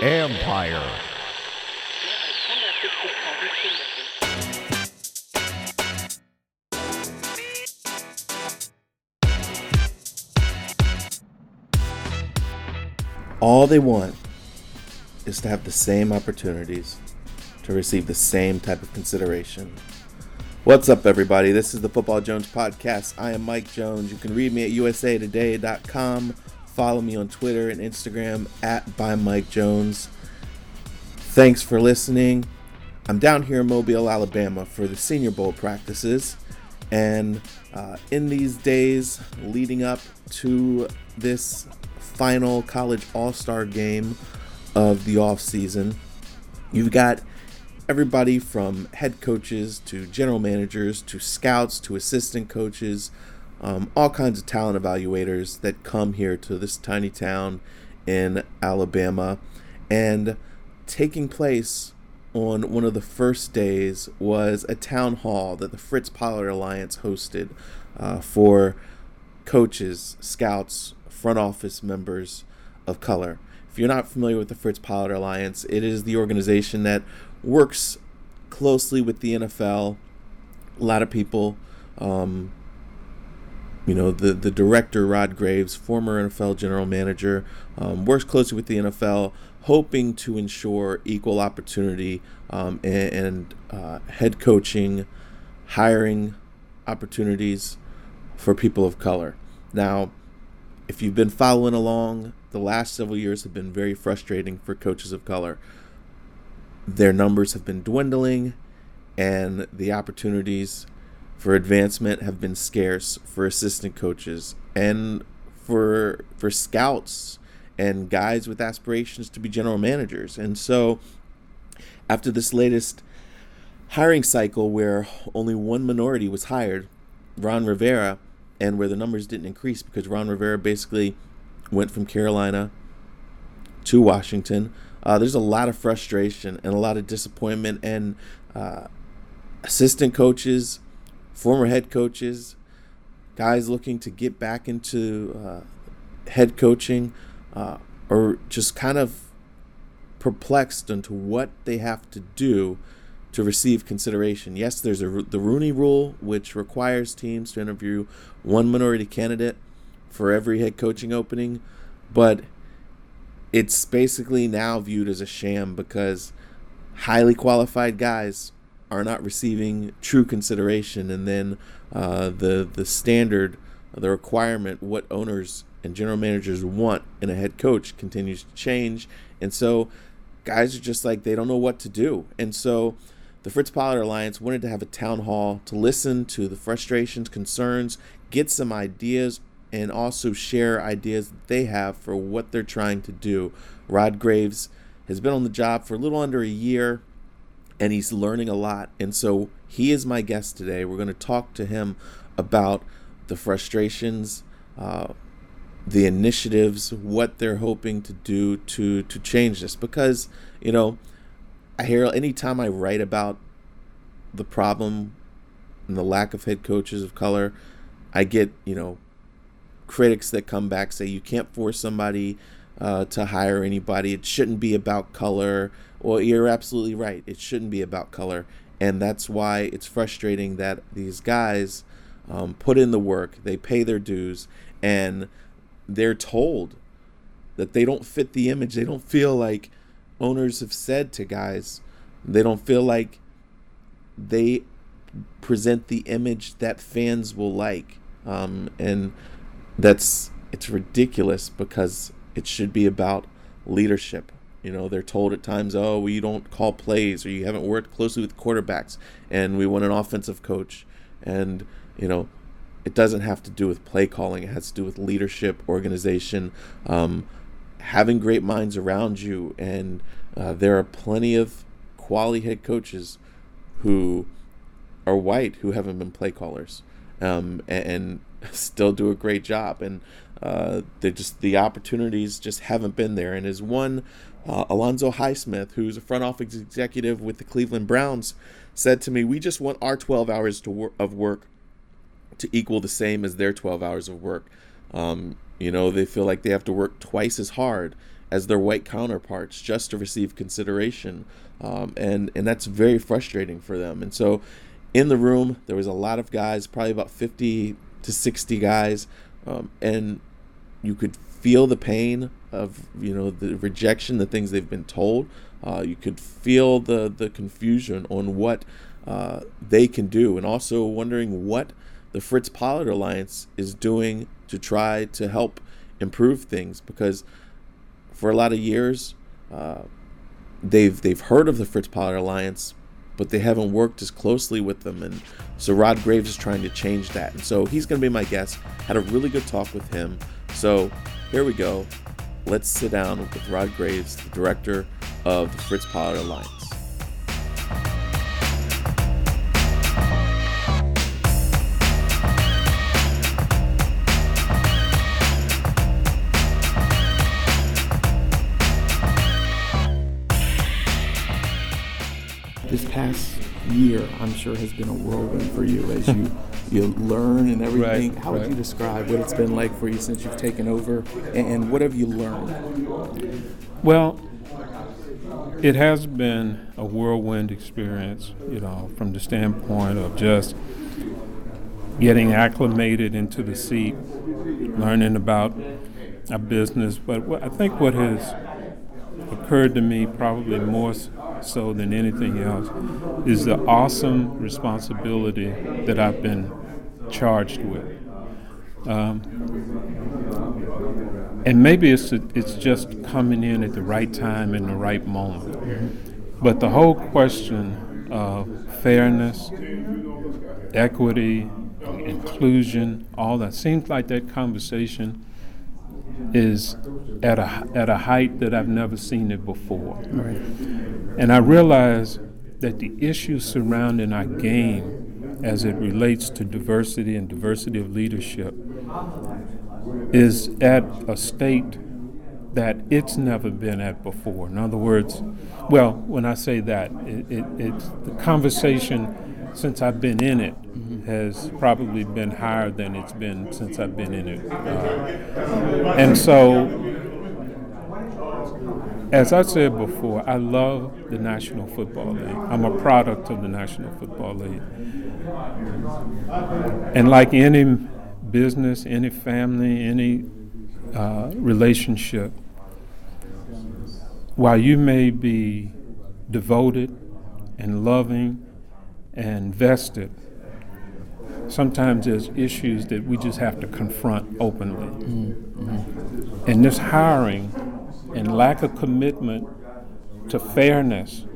Empire. All they want is to have the same opportunities, to receive the same type of consideration. What's up, everybody? This is the Football Jones Podcast. I am Mike Jones. You can read me at usatoday.com. Follow me on Twitter and Instagram at @ByMikeJones. Thanks for listening. I'm down here in Mobile, Alabama for the Senior Bowl practices. And in these days leading up to this final college all-star game of the off-season, you've got everybody from head coaches to general managers to scouts to assistant coaches, all kinds of talent evaluators that come here to this tiny town in Alabama. And taking place on one of the first days was a town hall that the Fritz Pollard Alliance hosted for coaches, scouts, front office members of color. If you're not familiar with the Fritz Pollard Alliance, it is the organization that works closely with the NFL. A lot of people, the director, Rod Graves, former NFL general manager, works closely with the NFL, hoping to ensure equal opportunity and head coaching, hiring opportunities for people of color. Now, if you've been following along, the last several years have been very frustrating for coaches of color. Their numbers have been dwindling, and the opportunities for advancement have been scarce for assistant coaches and for scouts and guys with aspirations to be general managers. And so after this latest hiring cycle where only one minority was hired, Ron Rivera, and where the numbers didn't increase because Ron Rivera basically went from Carolina to Washington, there's a lot of frustration and a lot of disappointment, and assistant coaches, former head coaches, guys looking to get back into head coaching are just kind of perplexed into what they have to do to receive consideration. Yes, there's the Rooney Rule, which requires teams to interview one minority candidate for every head coaching opening, but it's basically now viewed as a sham because highly qualified guys are not receiving true consideration, and then the standard, the requirement, what owners and general managers want in a head coach continues to change, and so guys are just like, they don't know what to do. And so the Fritz Pollard Alliance wanted to have a town hall to listen to the frustrations, concerns, get some ideas, and also share ideas that they have for what they're trying to do. Rod Graves has been on the job for a little under a year, and he's learning a lot. And so he is my guest today. We're going to talk to him about the frustrations, the initiatives, what they're hoping to do to change this. Because, I hear anytime I write about the problem and the lack of head coaches of color, I get, critics that come back, say you can't force somebody to hire anybody. It shouldn't be about color. Well, you're absolutely right. It shouldn't be about color. And that's why it's frustrating that these guys put in the work, they pay their dues, and they're told that they don't fit the image. They don't feel like, owners have said to guys, they don't feel like they present the image that fans will like. And it's ridiculous because it should be about leadership. They're told at times, well, you don't call plays, or you haven't worked closely with quarterbacks, and we want an offensive coach. And, it doesn't have to do with play calling. It has to do with leadership, organization, having great minds around you. And there are plenty of quality head coaches who are white who haven't been play callers and still do a great job. And the opportunities just haven't been there. And as one, Alonzo Highsmith, who's a front office executive with the Cleveland Browns, said to me, we just want our 12 hours of work to equal the same as their 12 hours of work. They feel like they have to work twice as hard as their white counterparts just to receive consideration. And that's very frustrating for them. And so in the room, there was a lot of guys, probably about 50 to 60 guys, and you could feel the pain of, the rejection, the things they've been told. You could feel the confusion on what they can do, and also wondering what the Fritz Pollard Alliance is doing to try to help improve things, because for a lot of years they've heard of the Fritz Pollard Alliance, but they haven't worked as closely with them. And so Rod Graves is trying to change that. And so he's going to be my guest. Had a really good talk with him. So here we go. Let's sit down with Rod Graves, the director of the Fritz Pollard Alliance. This past year, I'm sure, has been a whirlwind for you as you learn and everything. How would you describe what it's been like for you since you've taken over, and what have you learned? Well, it has been a whirlwind experience, from the standpoint of just getting acclimated into the seat, learning about our business. But I think what has occurred to me probably more so than anything else is the awesome responsibility that I've been charged with. And maybe it's just coming in at the right time in the right moment. But the whole question of fairness, equity, inclusion, all that, seems like that conversation is at a height that I've never seen it before. Right. And I realize that the issues surrounding our game as it relates to diversity and diversity of leadership is at a state that it's never been at before. In other words, well, when I say that, it's the conversation since I've been in it has probably been higher than it's been since I've been in it. And so, as I said before, I love the National Football League. I'm a product of the National Football League. And like any business, any family, any relationship, while you may be devoted and loving and vested, sometimes there's issues that we just have to confront openly. Mm-hmm. And this hiring and lack of commitment to fairness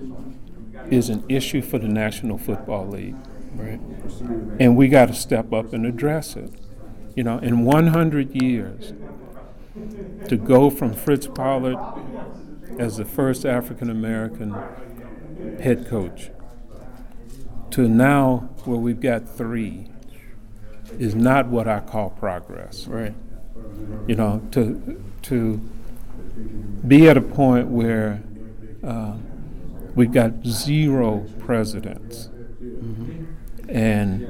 is an issue for the National Football League. Right. And we got to step up and address it. In 100 years, to go from Fritz Pollard as the first African American head coach to now where we've got 3 is not what I call progress. Right. To be at a point where we've got 0 presidents and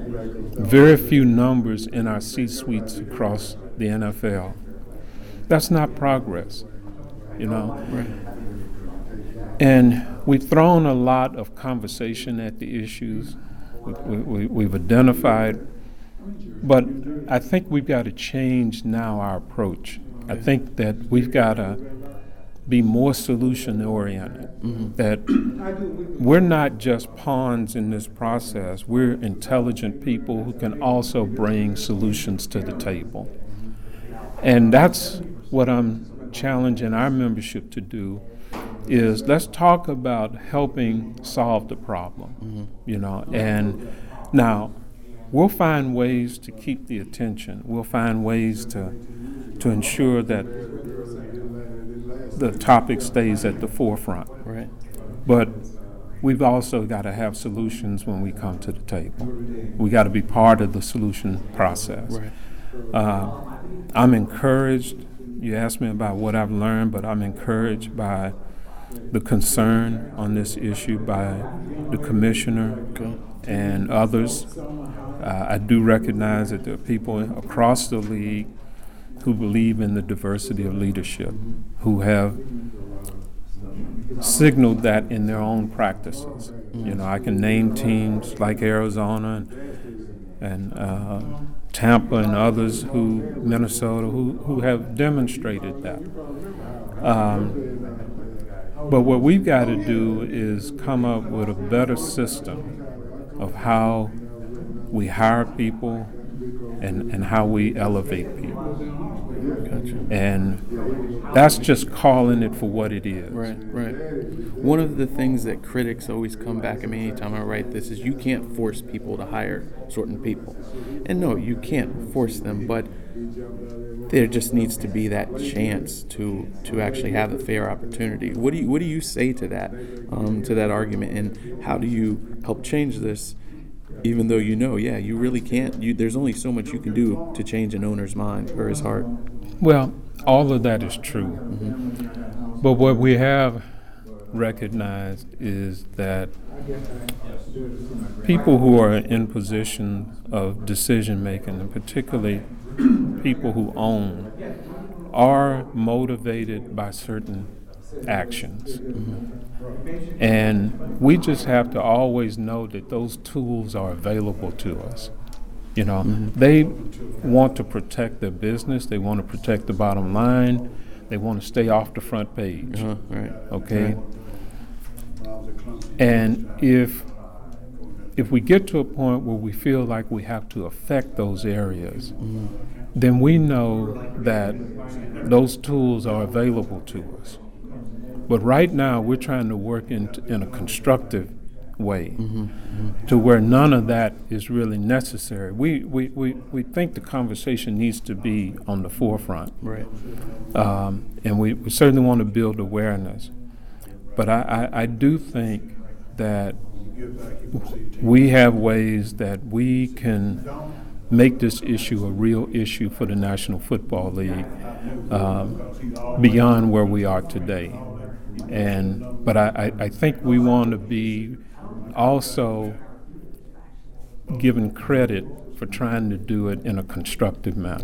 very few numbers in our C-suites across the NFL. That's not progress, Right. And we've thrown a lot of conversation at the issues. We've identified, but I think we've got to change now our approach. I think that we've got to be more solution-oriented, that we're not just pawns in this process. We're intelligent people who can also bring solutions to the table. And that's what I'm challenging our membership to do, is let's talk about helping solve the problem, and now we'll find ways to keep the attention. We'll find ways to ensure that the topic stays at the forefront. Right. But we've also got to have solutions when we come to the table. We got to be part of the solution process. Right. I'm encouraged. You asked me about what I've learned, but I'm encouraged by the concern on this issue by the commissioner and others. I do recognize that there are people across the league who believe in the diversity of leadership, who have signaled that in their own practices. You know, I can name teams like Arizona and Tampa and others, Minnesota, who have demonstrated that. But what we've got to do is come up with a better system of how we hire people and how we elevate people. Gotcha. And that's just calling it for what it is. Right. One of the things that critics always come back at me anytime I write this is you can't force people to hire certain people. And no, you can't force them, but there just needs to be that chance to actually have a fair opportunity. What do you say to that argument, and how do you help change this? Even though you really can't. There's only so much you can do to change an owner's mind or his heart. Well, all of that is true. Mm-hmm. But what we have recognized is that people who are in positions of decision making, and particularly people who own, are motivated by certain actions. Mm-hmm. And we just have to always know that those tools are available to us. You know, they want to protect their business. They want to protect the bottom line. They want to stay off the front page. Right. Okay. Right. And if we get to a point where we feel like we have to affect those areas, then we know that those tools are available to us. But right now, we're trying to work in a constructive way to where none of that is really necessary. We think the conversation needs to be on the forefront. Right. And we certainly want to build awareness. But I do think that we have ways that we can make this issue a real issue for the National Football League beyond where we are today. But I think we want to be also given credit for trying to do it in a constructive manner.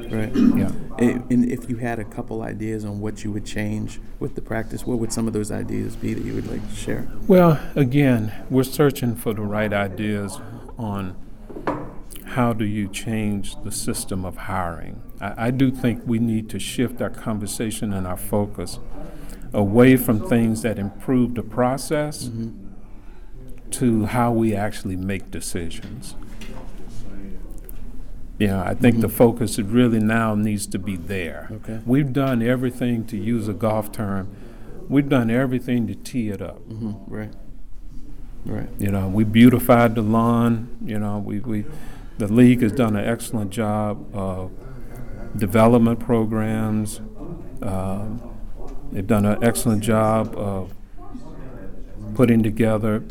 Right. Yeah. And if you had a couple ideas on what you would change with the practice, what would some of those ideas be that you would like to share? Well, again, we're searching for the right ideas on how do you change the system of hiring. I do think we need to shift our conversation and our focus away from things that improve the process to how we actually make decisions. I think the focus really now needs to be there. Okay. We've done everything, to use a golf term, we've done everything to tee it up. Right. We beautified the lawn. The league has done an excellent job of development programs. They've done an excellent job of putting together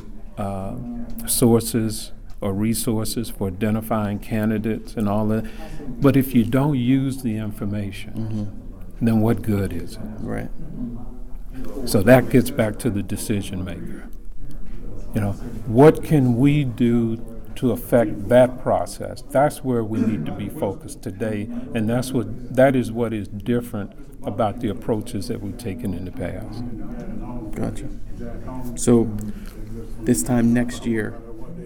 sources or resources for identifying candidates and all that. But if you don't use the information, then what good is it? Right. So that gets back to the decision maker. What can we do to affect that process? That's where we need to be focused today, and that is what is different about the approaches that we've taken in the past. Gotcha. So this time next year,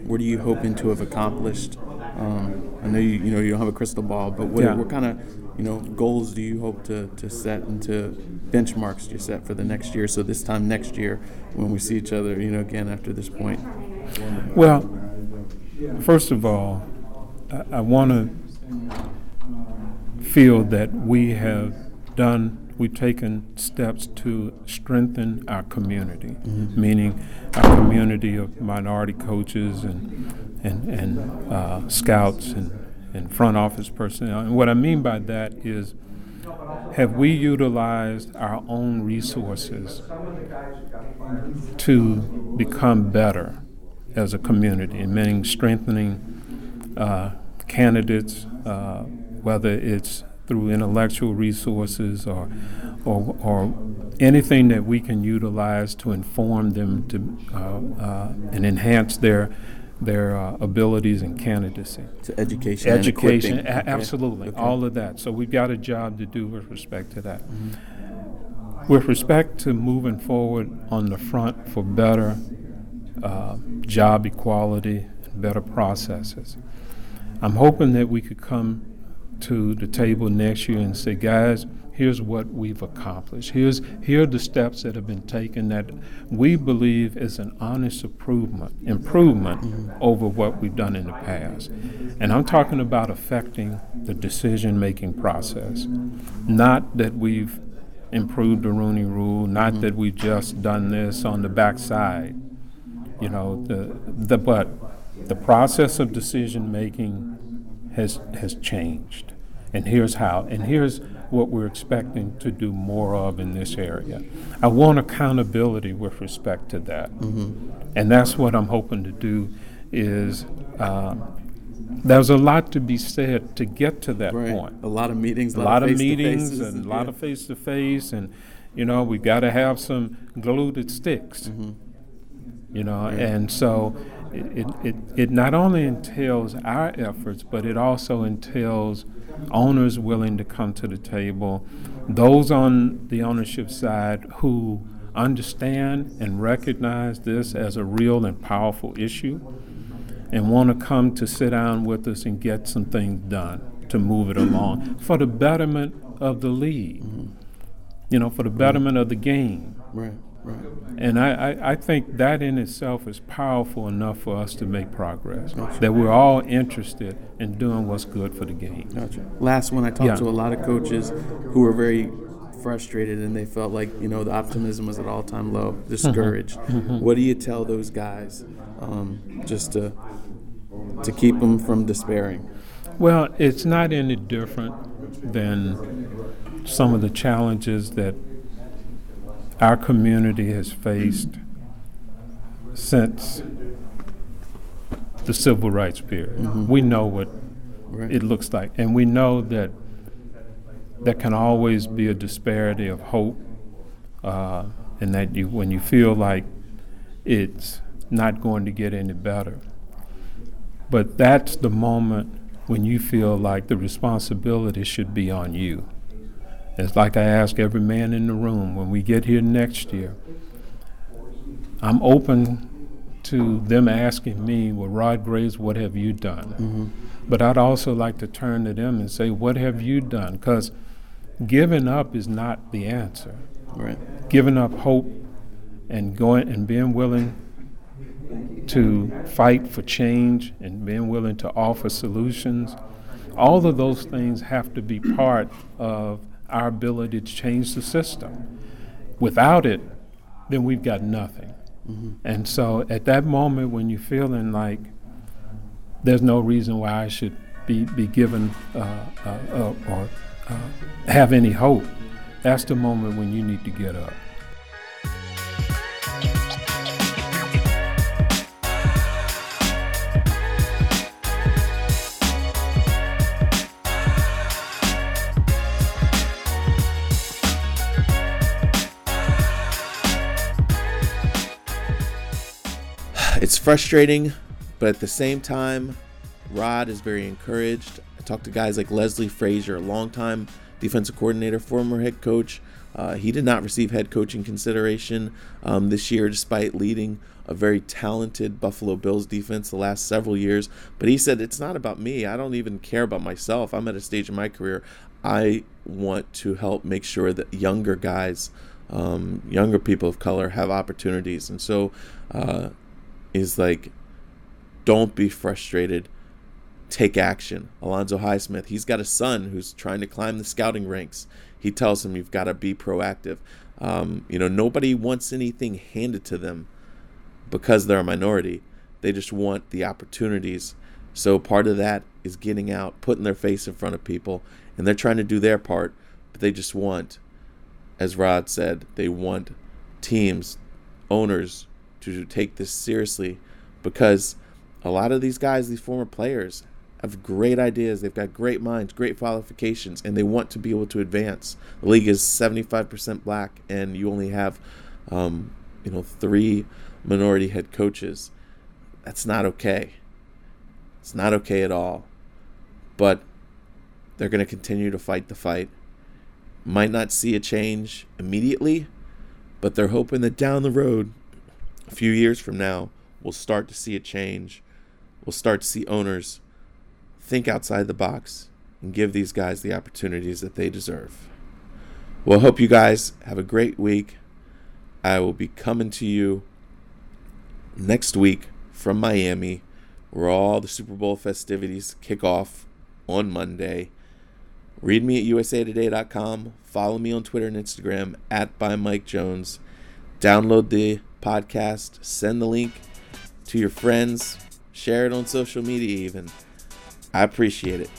what are you hoping to have accomplished? I know you don't have a crystal ball, but what kind of goals do you hope to set, and to benchmarks do you set for the next year? So this time next year, when we see each other, again after this point. Well, first of all, I want to feel that we've taken steps to strengthen our community, meaning our community of minority coaches and scouts and front office personnel. And what I mean by that is, have we utilized our own resources to become better as a community, and meaning strengthening candidates, whether it's through intellectual resources or anything that we can utilize to inform them to and enhance their their abilities and candidacy. So education and equipping. Absolutely, Okay. all of that. So we've got a job to do with respect to that. With respect to moving forward on the front for better job equality, better processes, I'm hoping that we could come to the table next year and say, guys, here's what we've accomplished. Here are the steps that have been taken that we believe is an honest improvement over what we've done in the past. And I'm talking about affecting the decision-making process. Not that we've improved the Rooney Rule, not that we've just done this on the backside. You know, but the process of decision-making has changed. And here's how. And here's what we're expecting to do more of in this area. I want accountability with respect to that. And that's what I'm hoping to do is there's a lot to be said to get to that point. A lot of meetings, a lot of meetings and a lot of face-to-face. And, you know, we've got to have some glue that sticks. You know, and so it not only entails our efforts, but it also entails owners willing to come to the table, those on the ownership side who understand and recognize this as a real and powerful issue and want to come to sit down with us and get some things done to move it along for the betterment of the league, you know, for the betterment of the game. Right. And I think that in itself is powerful enough for us to make progress, that we're all interested in doing what's good for the game. Gotcha. Last one, I talked to a lot of coaches who were very frustrated and they felt like, you know, the optimism was at all-time low, discouraged. What do you tell those guys just to keep them from despairing? Well, it's not any different than some of the challenges that our community has faced since the civil rights period. We know what it looks like, and we know that there can always be a disparity of hope, and that when you feel like it's not going to get any better. But that's the moment when you feel like the responsibility should be on you. It's like I ask every man in the room when we get here next year. I'm open to them asking me, well, Rod Graves, what have you done? But I'd also like to turn to them and say, what have you done? Because giving up is not the answer. Giving up hope and going and being willing to fight for change and being willing to offer solutions, all of those things have to be part of our ability to change the system. Without it, then we've got nothing. And so at that moment when you're feeling like there's no reason why I should be given or have any hope, that's the moment when you need to get up. It's frustrating, but at the same time, Rod is very encouraged. I talked to guys like Leslie Frazier, a longtime defensive coordinator, former head coach. He did not receive head coaching consideration this year, despite leading a very talented Buffalo Bills defense the last several years. But he said, it's not about me. I don't even care about myself. I'm at a stage in my career. I want to help make sure that younger guys, younger people of color have opportunities. And so is like, don't be frustrated. Take action. Alonzo Highsmith, he's got a son who's trying to climb the scouting ranks. He tells him you've got to be proactive. Nobody wants anything handed to them because they're a minority. They just want the opportunities. So part of that is getting out, putting their face in front of people, and they're trying to do their part, but they just want, as Rod said, they want teams, owners, to take this seriously, because a lot of these guys, these former players, have great ideas. They've got great minds, great qualifications, and they want to be able to advance. The league is 75% black, and you only have, 3 minority head coaches. That's not okay. It's not okay at all. But they're going to continue to fight the fight. Might not see a change immediately, but they're hoping that down the road, a few years from now, we'll start to see a change. We'll start to see owners think outside the box and give these guys the opportunities that they deserve. Well, I hope you guys have a great week. I will be coming to you next week from Miami, where all the Super Bowl festivities kick off on Monday. Read me at usatoday.com. Follow me on Twitter and Instagram @ByMikeJones. Download the podcast. Send the link to your friends. Share it on social media even. I appreciate it.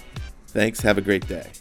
Thanks. Have a great day.